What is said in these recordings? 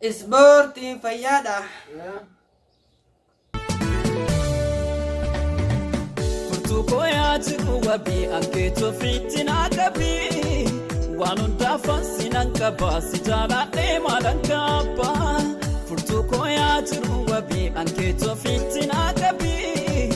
Ispoortiin fayyaadha. Furtuu koyaa jiru wabii ankeetoo fiitinaa qabii waan hundaaf ansinan qabaa si jaaladhee maalan kabbaa. Furtuu koyaa jiru wabii ankeetoo fiitinaa qabii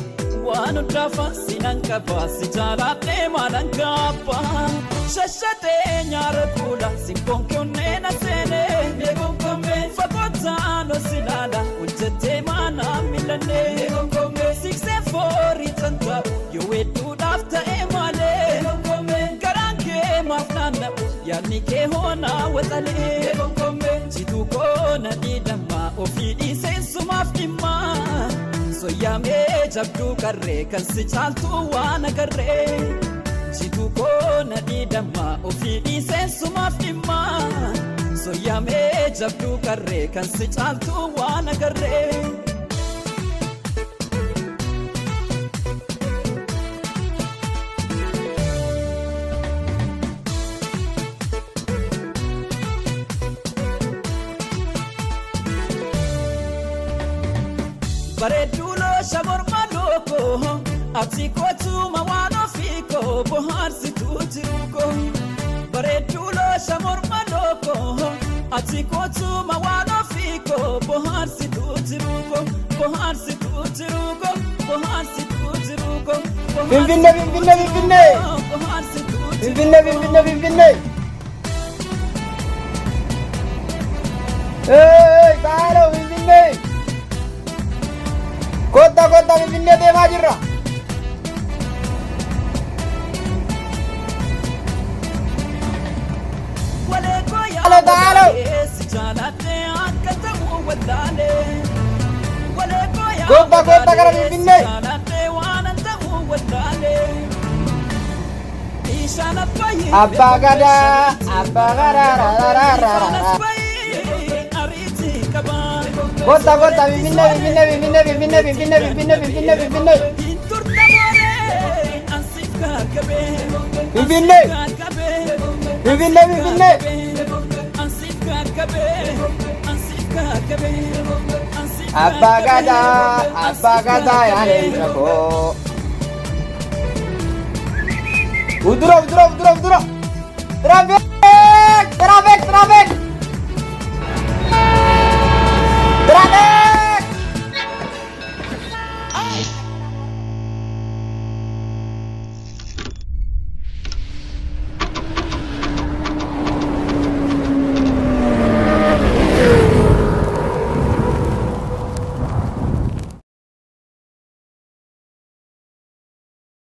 waan hundaaf ansinan qabaa si jaaladhee maalan kabbaa. Shashatee nyaara kuula sinkoon keewwannee na seenee neegonkomee fagotaan osilaala hojjetee maanaa miilannee neegonkomee siksee foorii tantaa'u yoo hedduudhaaf ta'ee maalee neegonkomee garaan kee maaf naanna'u yaadni kee hoonaa waxalee neegonkomee jituu koona dhiidhammaa ofii dhiiseensumaaf dhimmaa soyyaamee jabduu qarree kan si caaltuu waan agarree. Jituu koona dhiidhammaa ofii dhiiseensumaaf dhimmaa soyyaamee jabduu qarree kan si caaltuu waan agarree. Bareedduu loosha morma lookoo ati kootuma waan ofiikoo bohaarsituu jiruukoo. Bareedduu loosha morma lookoo ati kootuma waan ofiikoo bohaarsituu jiruukoo. Bohaarsituu jiruukoo bohaarsituu jiruukoo. Finfinnee Finfinnee Finfinnee Finfinnee Finfinnee Finfinnee. Baalo Finfinnee. Kota Finfinnee deemaa jirra. Kota gara Finfinnee. Abbaa Gadaa Kota Finfinnee Abbaa Gadaa yaane irrako. Udura. Traffic.